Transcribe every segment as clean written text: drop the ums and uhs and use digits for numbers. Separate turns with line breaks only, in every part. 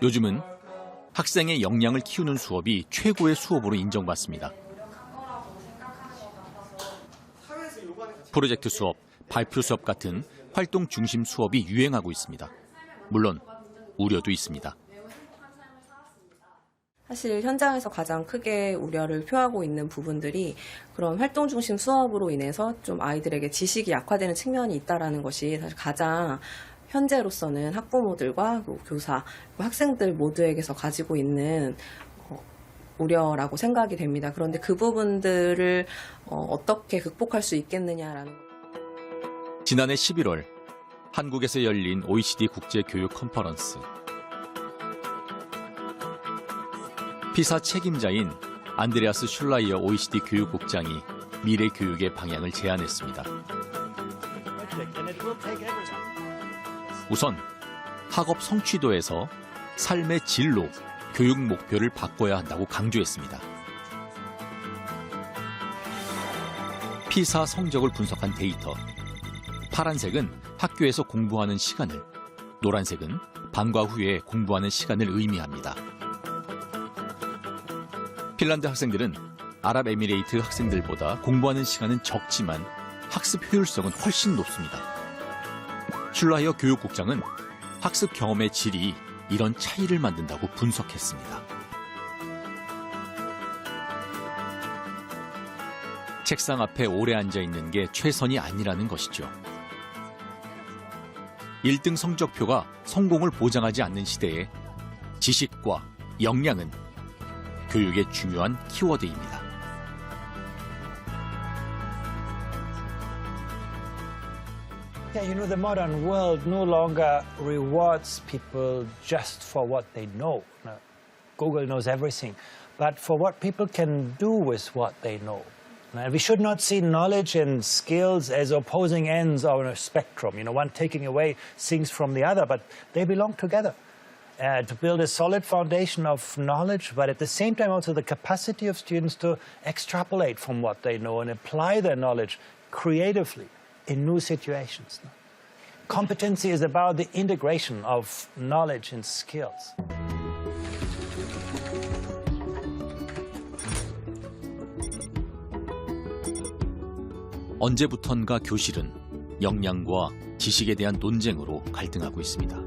요즘은 학생의 역량을 키우는 수업이 최고의 수업으로 인정받습니다. 프로젝트 수업, 발표 수업 같은 활동 중심 수업이 유행하고 있습니다. 물론 우려도 있습니다.
사실 현장에서 가장 크게 우려를 표하고 있는 부분들이 그런 활동 중심 수업으로 인해서 좀 아이들에게 지식이 약화되는 측면이 있다는 것이 사실 가장 현재로서는 학부모들과 교사, 학생들 모두에게서 가지고 있는 우려라고 생각이 됩니다. 그런데 그 부분들을 어떻게 극복할 수 있겠느냐라는.
지난해 11월 한국에서 열린 OECD 국제교육 컨퍼런스. 피사 책임자인 안드레아스 슐라이어 OECD 교육국장이 미래 교육의 방향을 제안했습니다. 우선 학업 성취도에서 삶의 질로 교육 목표를 바꿔야 한다고 강조했습니다. 피사 성적을 분석한 데이터. 파란색은 학교에서 공부하는 시간을, 노란색은 방과 후에 공부하는 시간을 의미합니다. 핀란드 학생들은 아랍에미레이트 학생들보다 공부하는 시간은 적지만 학습 효율성은 훨씬 높습니다. 슐라이어 교육국장은 학습 경험의 질이 이런 차이를 만든다고 분석했습니다. 책상 앞에 오래 앉아 있는 게 최선이 아니라는 것이죠. 1등 성적표가 성공을 보장하지 않는 시대에 지식과 역량은 교육의 중요한 키워드입니다.
Yeah, you know, the modern world no longer rewards people just for what they know. Now, Google knows everything, but for what people can do with what they know. And we should not see knowledge and skills as opposing ends on a spectrum, you know, one taking away things from the other, but they belong together. To build a solid foundation of knowledge, but at the same time also the capacity of students to extrapolate from what they know and apply their knowledge creatively in new situations. Competency is about the integration of knowledge and skills.
언제부턴가 교실은 역량과 지식에 대한 논쟁으로 갈등하고 있습니다.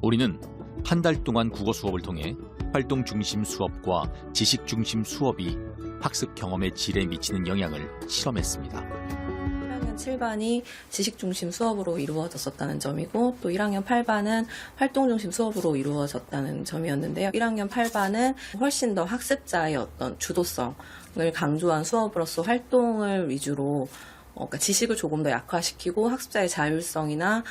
우리는 한 달 동안 국어 수업을 통해 활동 중심 수업과 지식 중심 수업이 학습 경험의 질에 미치는 영향을 실험했습니다.
1학년 7반이 지식 중심 수업으로 이루어졌었다는 점이고 또 1학년 8반은 활동 중심 수업으로 이루어졌다는 점이었는데요. 1학년 8반은 훨씬 더 학습자의 어떤 주도성을 강조한 수업으로서 활동을 위주로 그러니까 지식을 조금 더 약화시키고 학습자의 자율성이나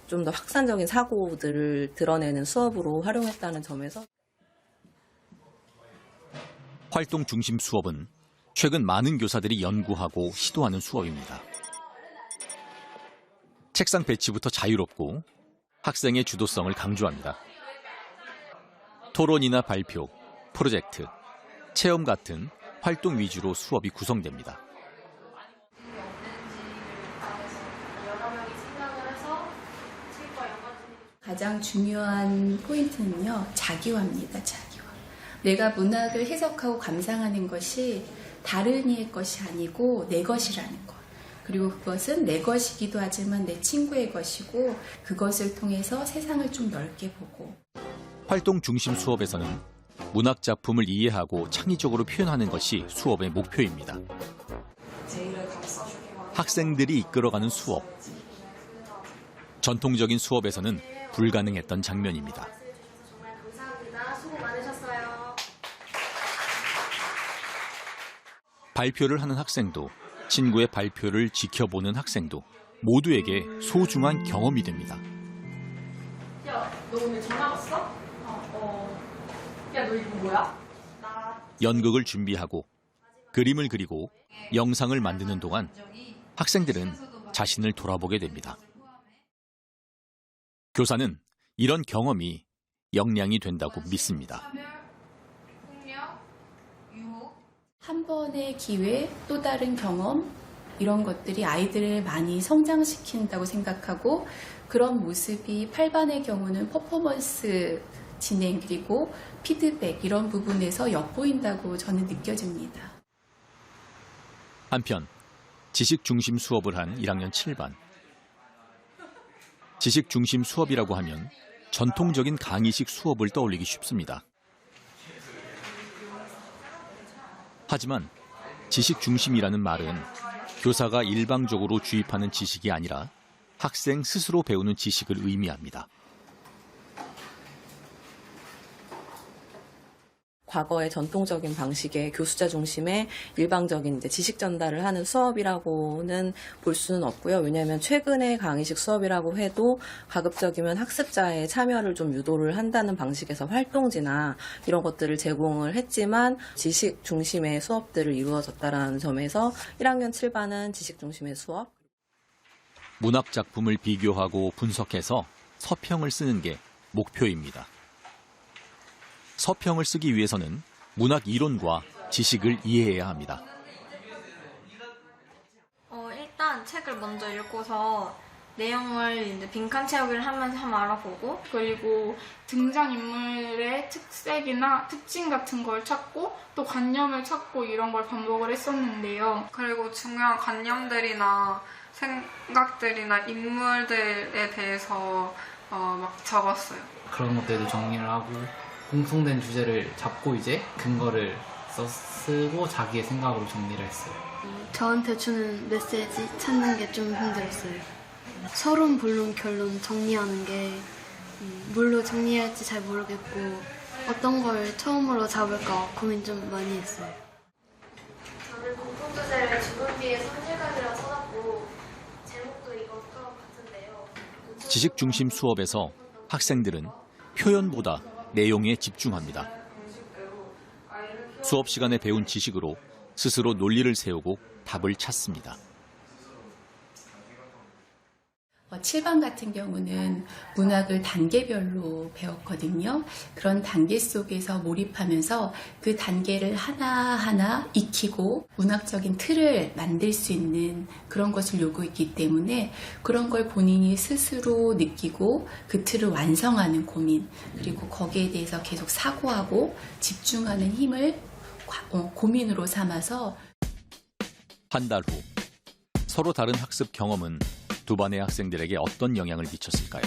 좀 더 확산적인 사고들을 드러내는 수업으로 활용했다는 점에서
활동 중심 수업은 최근 많은 교사들이 연구하고 시도하는 수업입니다. 책상 배치부터 자유롭고 학생의 주도성을 강조합니다. 토론이나 발표, 프로젝트, 체험 같은 활동 위주로 수업이 구성됩니다.
가장 중요한 포인트는요, 자기화입니다. 자기화. 내가 문학을 해석하고 감상하는 것이 다른 이의 것이 아니고 내 것이라는 것. 그리고 그것은 내 것이기도 하지만 내 친구의 것이고 그것을 통해서 세상을 좀 넓게 보고.
활동 중심 수업에서는 문학 작품을 이해하고 창의적으로 표현하는 것이 수업의 목표입니다. 학생들이 이끌어가는 수업. 전통적인 수업에서는 불가능했던 장면입니다.
정말 감사합니다. 수고 많으셨어요.
발표를 하는 학생도 친구의 발표를 지켜보는 학생도 모두에게 소중한 경험이 됩니다.
야, 너 오늘 전화 왔어? 야, 너 이거 뭐야?
연극을 준비하고 그림을 그리고 영상을 만드는 동안 학생들은 자신을 돌아보게 됩니다. 교사는 이런 경험이 역량이 된다고 믿습니다.
한 번의 기회, 또 다른 경험, 이런 것들이 아이들을 많이 성장시킨다고 생각하고 그런 모습이 8반의 경우는 퍼포먼스 진행 그리고 피드백 이런 부분에서 엿보인다고 저는 느껴집니다.
한편 지식 중심 수업을 한 1학년 7반. 지식 중심 수업이라고 하면 전통적인 강의식 수업을 떠올리기 쉽습니다. 하지만 지식 중심이라는 말은 교사가 일방적으로 주입하는 지식이 아니라 학생 스스로 배우는 지식을 의미합니다.
과거의 전통적인 방식의 교수자 중심의 일방적인 이제 지식 전달을 하는 수업이라고는 볼 수는 없고요. 왜냐하면 최근의 강의식 수업이라고 해도 가급적이면 학습자의 참여를 좀 유도를 한다는 방식에서 활동지나 이런 것들을 제공을 했지만 지식 중심의 수업들을 이루어졌다는 점에서 1학년 7반은 지식 중심의 수업.
문학 작품을 비교하고 분석해서 서평을 쓰는 게 목표입니다. 서평을 쓰기 위해서는 문학 이론과 지식을 이해해야 합니다.
일단 책을 먼저 읽고서 내용을 이제 빈칸 채우기를 하면서 한번 알아보고
그리고 등장인물의 특색이나 특징 같은 걸 찾고 또 관념을 찾고 이런 걸 반복을 했었는데요.
그리고 중요한 관념들이나 생각들이나 인물들에 대해서 막 적었어요.
그런 것들도 정리를 하고 공통된 주제를 잡고 이제 근거를 쓰고 자기의 생각으로 정리를 했어요.
저한테 주는 메시지 찾는 게 좀 힘들었어요. 서론, 본론, 결론 정리하는 게 뭘로 정리할지 잘 모르겠고 어떤 걸 처음으로 잡을까 고민 좀 많이 했어요.
저는 공통 주제를 주문비의 성질감이라고 써놨고 제목도 이것과 같은데요.
지식 중심 수업에서 학생들은 표현보다 내용에 집중합니다. 수업 시간에 배운 지식으로 스스로 논리를 세우고 답을 찾습니다.
7반 같은 경우는 문학을 단계별로 배웠거든요. 그런 단계 속에서 몰입하면서 그 단계를 하나하나 익히고 문학적인 틀을 만들 수 있는 그런 것을 요구했기 때문에 그런 걸 본인이 스스로 느끼고 그 틀을 완성하는 고민, 그리고 거기에 대해서 계속 사고하고 집중하는 힘을 고민으로 삼아서
한 달 후 서로 다른 학습 경험은 두 반의 학생들에게 어떤 영향을 미쳤을까요?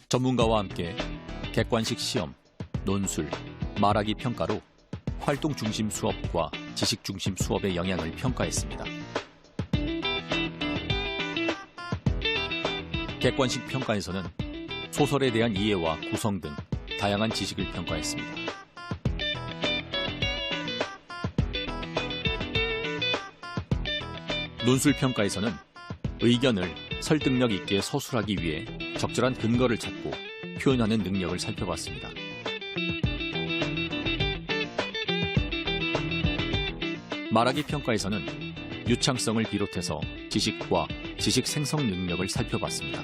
전문가와 함께 객관식 시험, 논술, 말하기 평가로 활동 중심 수업과 지식 중심 수업의 영향을 평가했습니다. 객관식 평가에서는 소설에 대한 이해와 구성 등 다양한 지식을 평가했습니다. 논술 평가에서는 의견을 설득력 있게 서술하기 위해 적절한 근거를 찾고 표현하는 능력을 살펴봤습니다. 말하기 평가에서는 유창성을 비롯해서 지식과 지식 생성 능력을 살펴봤습니다.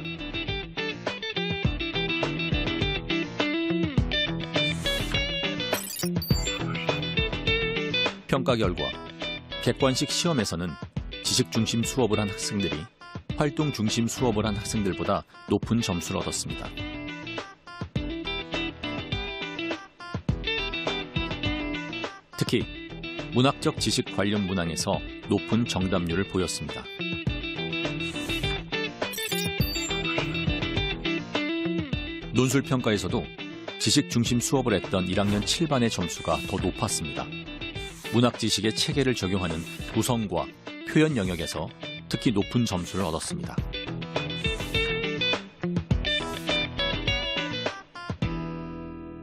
평가 결과 객관식 시험에서는 지식 중심 수업을 한 학생들이 활동 중심 수업을 한 학생들보다 높은 점수를 얻었습니다. 특히 문학적 지식 관련 문항에서 높은 정답률을 보였습니다. 논술 평가에서도 지식 중심 수업을 했던 1학년 7반의 점수가 더 높았습니다. 문학 지식의 체계를 적용하는 구성과 표현 영역에서 특히 높은 점수를 얻었습니다.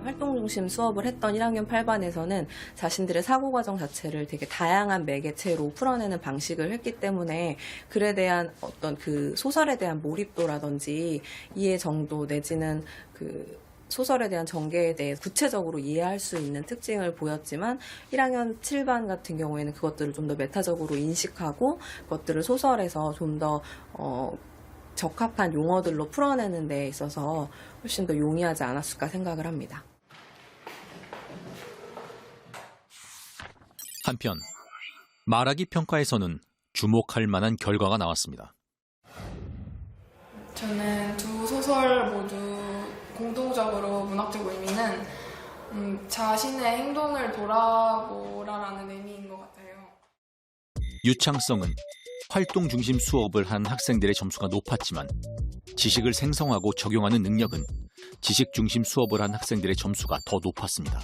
활동 중심 수업을 했던 1학년 8반에서는 자신들의 사고 과정 자체를 되게 다양한 매개체로 풀어내는 방식을 했기 때문에 글에 대한 어떤 그 소설에 대한 몰입도라든지 이해 정도 내지는 그 소설에 대한 전개에 대해 구체적으로 이해할 수 있는 특징을 보였지만 1학년 7반 같은 경우에는 그것들을 좀 더 메타적으로 인식하고 그것들을 소설에서 좀 더 적합한 용어들로 풀어내는 데 있어서 훨씬 더 용이하지 않았을까 생각을 합니다.
한편 말하기 평가에서는 주목할 만한 결과가 나왔습니다.
저는 두 소설 모두 공통적으로 문학적 의미는 자신의 행동을 돌아보라라는 의미인 것 같아요.
유창성은 활동 중심 수업을 한 학생들의 점수가 높았지만 지식을 생성하고 적용하는 능력은 지식 중심 수업을 한 학생들의 점수가 더 높았습니다.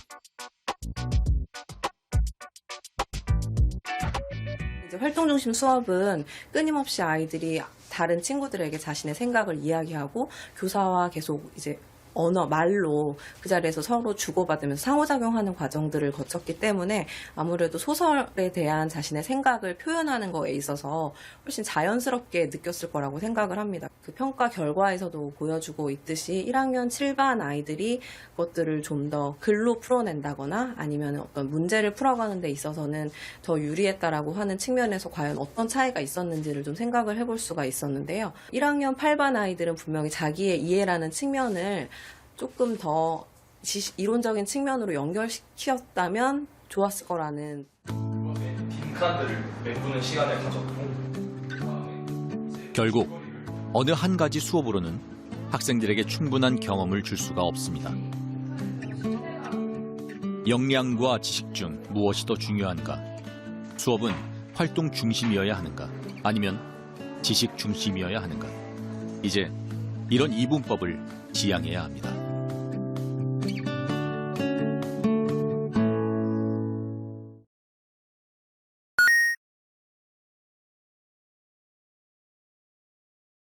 이제 활동 중심 수업은 끊임없이 아이들이 다른 친구들에게 자신의 생각을 이야기하고 교사와 계속 이제 언어, 말로 그 자리에서 서로 주고받으면서 상호작용하는 과정들을 거쳤기 때문에 아무래도 소설에 대한 자신의 생각을 표현하는 거에 있어서 훨씬 자연스럽게 느꼈을 거라고 생각을 합니다. 그 평가 결과에서도 보여주고 있듯이 1학년 7반 아이들이 그것들을 좀 더 글로 풀어낸다거나 아니면 어떤 문제를 풀어가는 데 있어서는 더 유리했다라고 하는 측면에서 과연 어떤 차이가 있었는지를 좀 생각을 해볼 수가 있었는데요. 1학년 8반 아이들은 분명히 자기의 이해라는 측면을 조금 더 이론적인 측면으로 연결시켰다면 좋았을 거라는.
빈칸들을 메꾸는 시간을 가졌고
결국 어느 한 가지 수업으로는 학생들에게 충분한 경험을 줄 수가 없습니다. 역량과 지식 중 무엇이 더 중요한가? 수업은 활동 중심이어야 하는가? 아니면 지식 중심이어야 하는가? 이제 이런 이분법을 지향해야 합니다.